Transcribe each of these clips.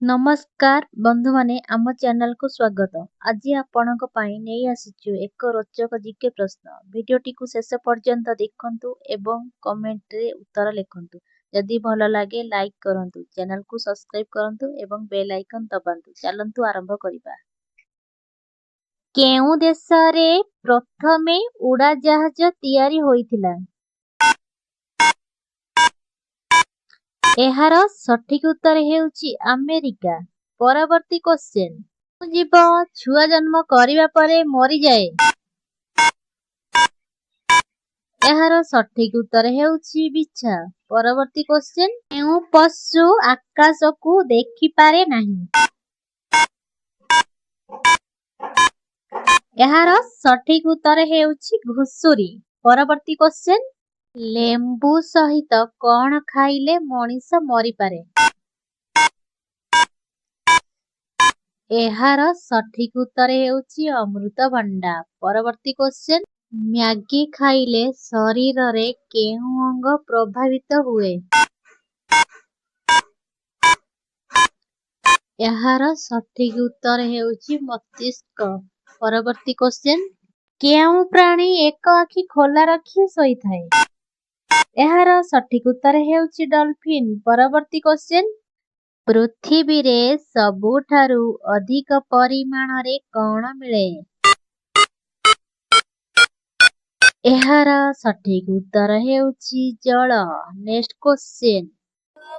नमस्कार बंधु माने आम चैनल को स्वागत। आज आपणक पई नहीं आसीचु एक रोचक जीके प्रश्न। वीडियोटी को शेष पर्यंत देखंतु एवं कमेंट रे उत्तर लिखंतु। यदि भल लागे लाइक करंतु, चैनल को सब्सक्राइब करंतु एवं बेल आइकन दबांतु। चलंतु आरंभ करिबा। केउ देश रे प्रथमे उड़ाजाहाज तैयारी होइथिला? एहार सठिक उत्तर हेउची अमेरिका। परवर्ती क्वेश्चन। जीव छुआ जन्म करिबा परे मरि जाए। एहार सठिक उत्तर हेउची बिच्छा। परवर्ती क्वेश्चन। केउ पशु आकाश को देखि पारे नाही? एहार सठिक उत्तर हेउची घुसुरी। परवर्ती क्वेश्चन। लेंबू सहित कौन खाइले मनीष मरी पारे? एहार सठिक उत्तर हेउची अमृतभंडा। परवर्ती क्वेश्चन। मैगी खाइले शरीर रे केउ अंग प्रभावित हुए? एहार सठिक उत्तर हेउची मस्तिष्क। परवर्ती क्वेश्चन। केउ प्राणी एक आखि खोला रखी सोईथाए? एहार सठिक उत्तर हेउची डॉल्फिन। परवर्ती क्वेश्चन। पृथ्वी रे सबुठारु अधिक परिमाण रे कौन मिले? एहार सठिक उत्तर हेउची जल। Next question.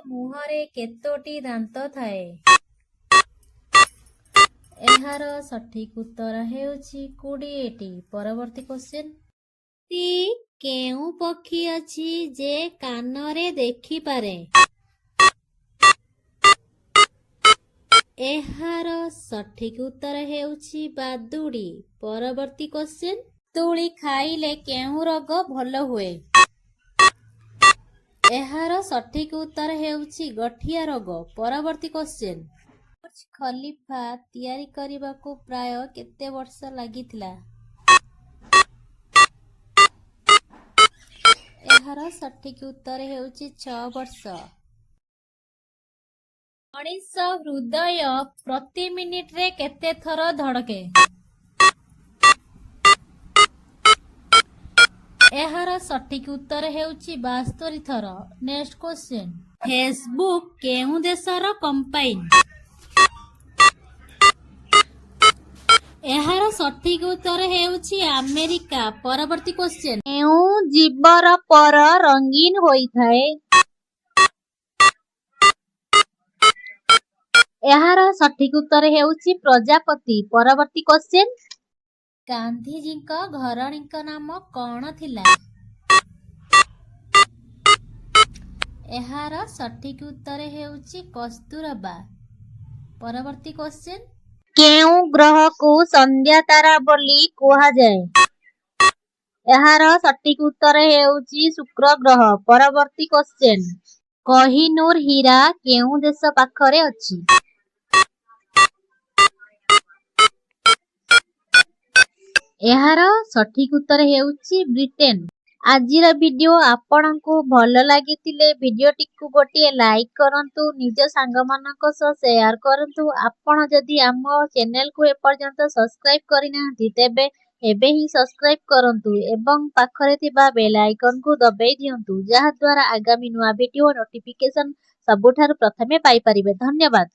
मुहरे केतोटी दांत थाए? एहार सठिक उत्तर हेउची 20टी। परवर्ती क्वेश्चन। केउ पक्षी अछि जे कानरे देखि पारे? एहार सठिक उत्तर हेउची बादुड़ी। परवर्ती क्वेश्चन। तुली खाइले केउ रोग भल हुए? एहार सठिक उत्तर हेउची गठिया रोग। परवर्ती क्वेश्चन। बुर्ज खलीफा तैयारी करिबाकू प्राय केते वर्ष लागिथिला? एहार सठिक उत्तर हेउची 6 वर्ष। मनीष हृदय प्रति मिनिट रे केते थर धड़के? एहार सठिक उत्तर हेउची 72 थर। Next question. फेसबुक केउ देशर कंपाइन? एहार सठिक उत्तर हेउची अमेरिका। परवर्ती क्वेश्चन। केउ जीवर पर रंगीन होइथाए? एहार सठिक उत्तर हेउची प्रजापति। परवर्ती क्वेश्चन। गांधीजी का घरणी का नाम कौन थिला? एहार सठिक उत्तर हेउची कस्तूरबा। परवर्ती क्वेश्चन। केउ ग्रह को संध्या तारा बोली कुहा जाए? एहार सठिक उत्तर हेउची शुक्र ग्रह। परवर्ती क्वेश्चन। कोहिनूर हीरा केउ देश पाखरे अछि? एहार सठिक उत्तर हेउची ब्रिटेन। आजिर वीडियो आपनकु भल लागितिले वीडियोटी को गोटे लाइक करंतु, निज सांग मानक सह शेयर करंतु। आपण जदि आम चैनल को एपर्यंत सब्सक्राइब करिनाहंती तेबे एबे ही सब्सक्राइब करंतु एवं पाखरे थिबा बेल आइकन को दबाई दियंतु, जहा द्वारा आगामी नुआ वीडियो नोटिफिकेशन सबुठारु प्रथमे पाई परिबे। धन्यवाद।